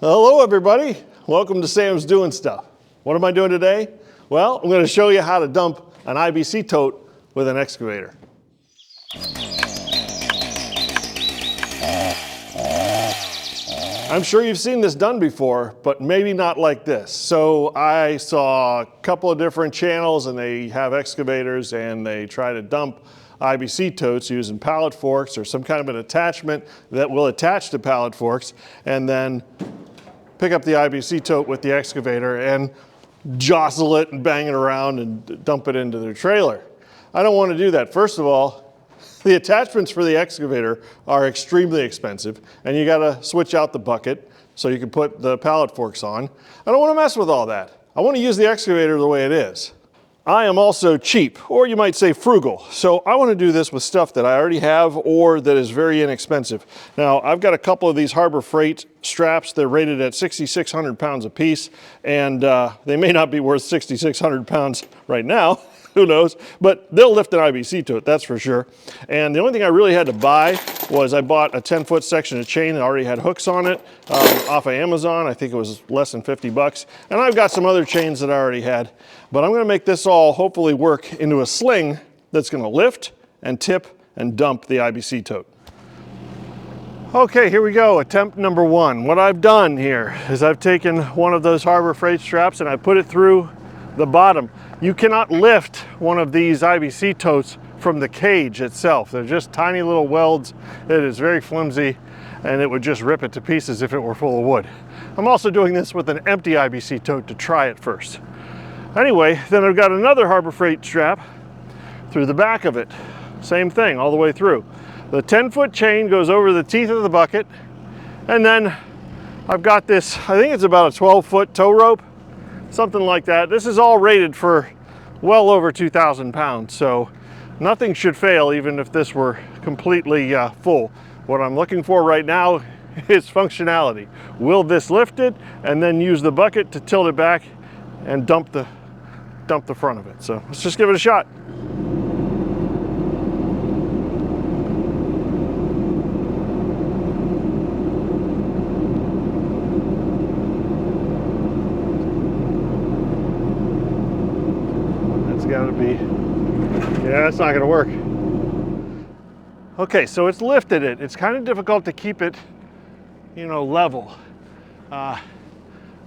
Hello everybody, welcome to Sam's Doing Stuff. What am I doing today? Well, I'm going to show you how to dump an IBC tote with an excavator. I'm sure you've seen this done before, but maybe not like this. So I saw a couple of different channels and they have excavators and they try to dump IBC totes using pallet forks or some kind of an attachment that will attach to pallet forks, and then pick up the IBC tote with the excavator and jostle it and bang it around and dump it into their trailer. I don't want to do that. First of all, the attachments for the excavator are extremely expensive, and you got to switch out the bucket so you can put the pallet forks on. I don't want to mess with all that. I want to use the excavator the way it is. I am also cheap, or you might say frugal. So I want to do this with stuff that I already have or that is very inexpensive. Now, I've got a couple of these Harbor Freight straps. They're rated at 6,600 pounds a piece, and they may not be worth 6,600 pounds right now. Who knows? But they'll lift an IBC tote, that's for sure. And the only thing I really had to buy was I bought a 10-foot section of chain that already had hooks on it off of Amazon. I think it was less than 50 bucks. And I've got some other chains that I already had. But I'm going to make this all hopefully work into a sling that's going to lift and tip and dump the IBC tote. Okay, here we go, attempt number one. What I've done here is I've taken one of those Harbor Freight straps and I put it through the bottom. You cannot lift one of these IBC totes from the cage itself. They're just tiny little welds. It is very flimsy and it would just rip it to pieces if it were full of wood. I'm also doing this with an empty IBC tote to try it first. Anyway, then I've got another Harbor Freight strap through the back of it. Same thing all the way through. The 10-foot chain goes over the teeth of the bucket, and then I've got this, I think it's about a 12-foot tow rope, something like that. This is all rated for well over 2,000 pounds, so nothing should fail even if this were completely full. What I'm looking for right now is functionality. Will this lift it and then use the bucket to tilt it back and dump the front of it? So let's just give it a shot. Gotta be, yeah, it's not gonna work. Okay, so it's lifted it. It's kind of difficult to keep it, you know, level. By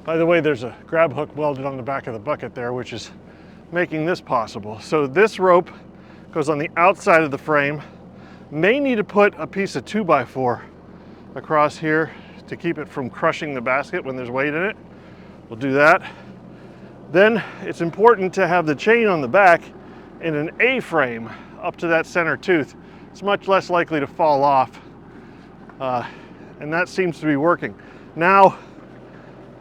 the way, there's a grab hook welded on the back of the bucket there, which is making this possible. So this rope goes on the outside of the frame. May need to put a piece of 2x4 across here to keep it from crushing the basket when there's weight in it. We'll do that. Then it's important to have the chain on the back in an A-frame up to that center tooth. It's much less likely to fall off, and that seems to be working. Now,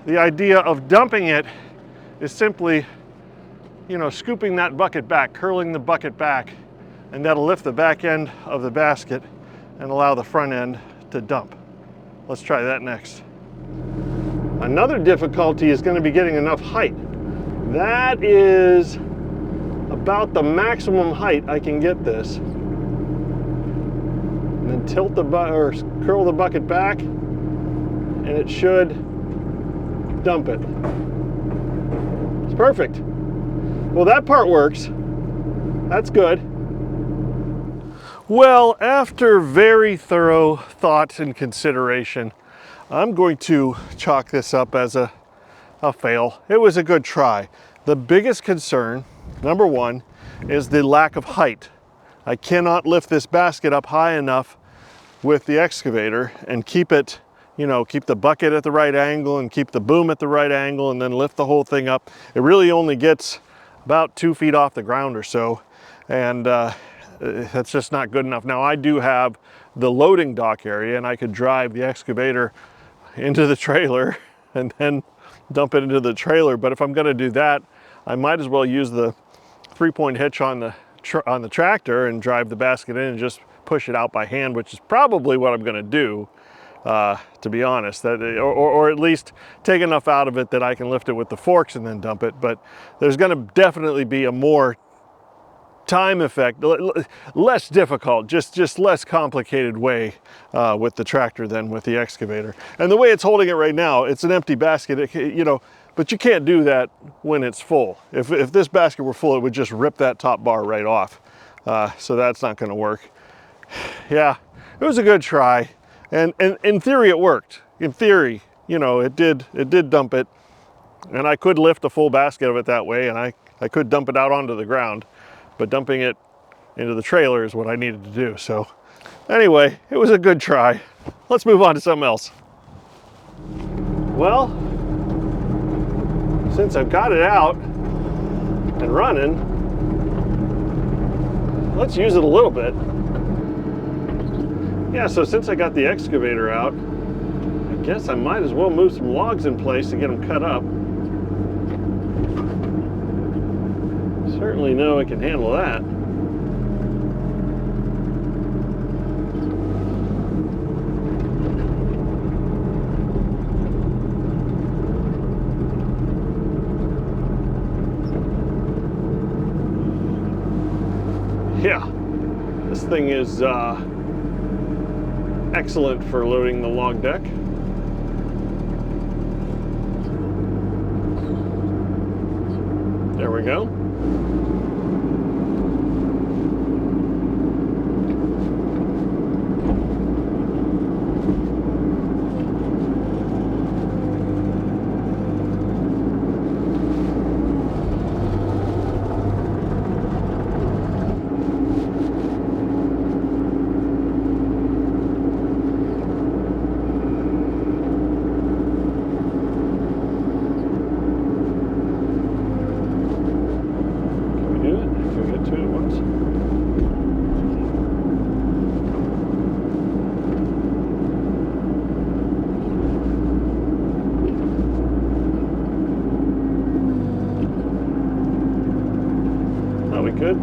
the idea of dumping it is simply, you know, scooping that bucket back, curling the bucket back, and that'll lift the back end of the basket and allow the front end to dump. Let's try that next. Another difficulty is going to be getting enough height. That is about the maximum height I can get this. And then tilt the or curl the bucket back, and it should dump it. It's perfect. Well, that part works. That's good. Well, after very thorough thought and consideration, I'm going to chalk this up as a fail. It was a good try. The biggest concern, number one, is the lack of height. I cannot lift this basket up high enough with the excavator and keep it, you know, keep the bucket at the right angle and keep the boom at the right angle and then lift the whole thing up. It really only gets about 2 feet off the ground or so, and that's just not good enough. Now, I do have the loading dock area and I could drive the excavator into the trailer and then dump it into the trailer, but if I'm going to do that, I might as well use the 3-point hitch on the tractor and drive the basket in and just push it out by hand, which is probably what I'm going to do, to be honest, or at least take enough out of it that I can lift it with the forks and then dump it. But there's going to definitely be a more time effect, less difficult, just less complicated way with the tractor than with the excavator. And the way it's holding it right now, it's an empty basket, you know, but you can't do that when it's full. If this basket were full, it would just rip that top bar right off. So that's not going to work. Yeah, it was a good try, and in theory it worked. In theory, you know, it did dump it, and I could lift a full basket of it that way, and I could dump it out onto the ground, but dumping it into the trailer is what I needed to do. So anyway, it was a good try. Let's move on to something else. Well, since I've got it out and running, let's use it a little bit. Yeah, so since I got the excavator out, I guess I might as well move some logs in place to get them cut up. Certainly know it can handle that. Yeah, this thing is excellent for loading the log deck. There we go. Good.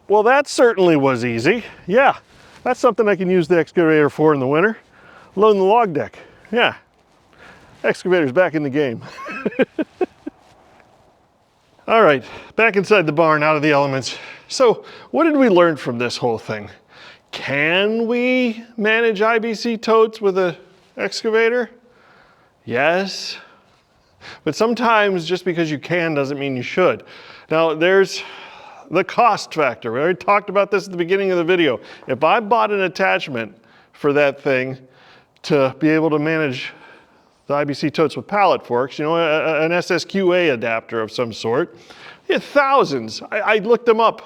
Well, that certainly was easy. Yeah, that's something I can use the excavator for in the winter. Loading the log deck. Yeah, excavator's back in the game. All right, back inside the barn, out of the elements. So what did we learn from this whole thing? Can we manage IBC totes with an excavator? Yes, but sometimes just because you can doesn't mean you should. Now there's the cost factor. We already talked about this at the beginning of the video. If I bought an attachment for that thing to be able to manage the IBC totes with pallet forks, you know, an SSQA adapter of some sort. Yeah, thousands. I looked them up.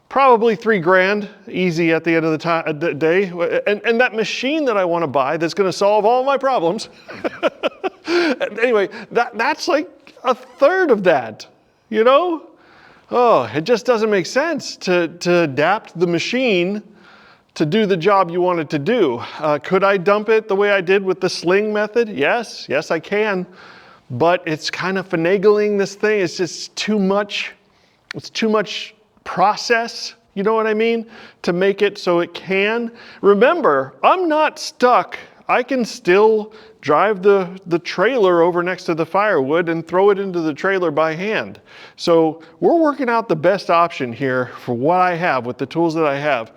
Probably $3 grand, easy at the end of the day. And that machine that I want to buy that's going to solve all my problems. Anyway, that's like a third of that, you know? Oh, it just doesn't make sense to adapt the machine to do the job you want it to do. Could I dump it the way I did with the sling method? Yes, I can. But it's kind of finagling this thing. It's just too much. It's too much process, you know what I mean? To make it so it can. Remember, I'm not stuck. I can still drive the trailer over next to the firewood and throw it into the trailer by hand. So we're working out the best option here for what I have with the tools that I have.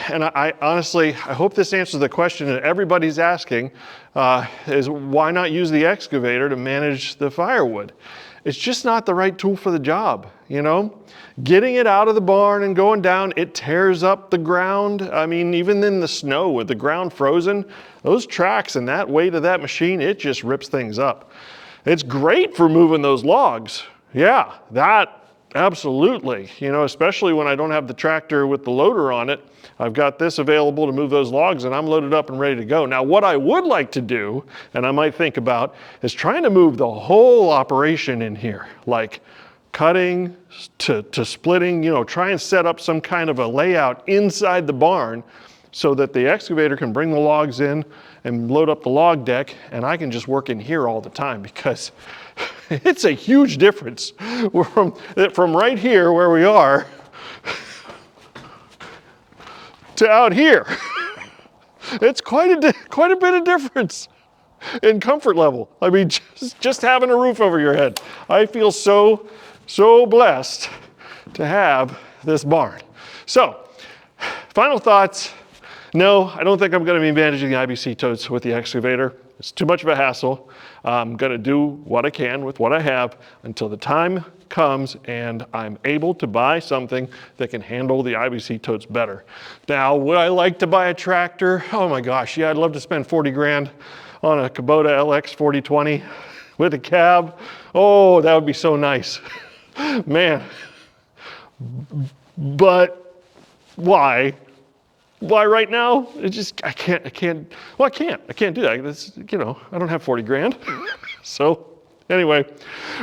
And I honestly, I hope this answers the question that everybody's asking, is why not use the excavator to manage the firewood? It's just not the right tool for the job, you know? Getting it out of the barn and going down, it tears up the ground. I mean, even in the snow with the ground frozen, those tracks and that weight of that machine, it just rips things up. It's great for moving those logs. Yeah, that absolutely, you know, especially when I don't have the tractor with the loader on it. I've got this available to move those logs and I'm loaded up and ready to go. Now, what I would like to do, and I might think about, is trying to move the whole operation in here, like cutting to splitting, you know, try and set up some kind of a layout inside the barn so that the excavator can bring the logs in and load up the log deck, and I can just work in here all the time, because it's a huge difference from right here where we are to out here. It's quite a bit of difference in comfort level. I mean, just having a roof over your head. I feel so blessed to have this barn. So, final thoughts. No, I don't think I'm going to be managing the IBC totes with the excavator. It's too much of a hassle. I'm going to do what I can with what I have until the time comes and I'm able to buy something that can handle the IBC totes better. Now, would I like to buy a tractor? Oh my gosh, yeah, I'd love to spend 40 grand on a Kubota LX 4020 with a cab. Oh, that would be so nice. Man, but why? Why right now? I can't do that. That's, you know, I don't have 40 grand. So anyway,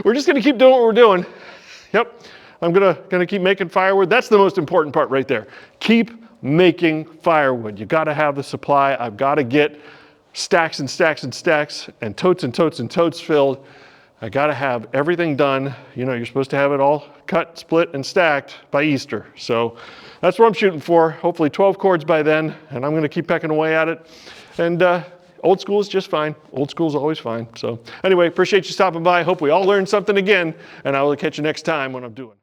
we're just gonna keep doing what we're doing. Yep, I'm gonna keep making firewood. That's the most important part right there. Keep making firewood. You gotta have the supply. I've gotta get stacks and stacks and stacks and totes and totes and totes filled. I gotta have everything done. You know, you're supposed to have it all cut, split, and stacked by Easter. So that's what I'm shooting for. Hopefully 12 cords by then, and I'm gonna keep pecking away at it. And old school is just fine. Old school is always fine. So anyway, appreciate you stopping by. Hope we all learned something again, and I will catch you next time when I'm doing it.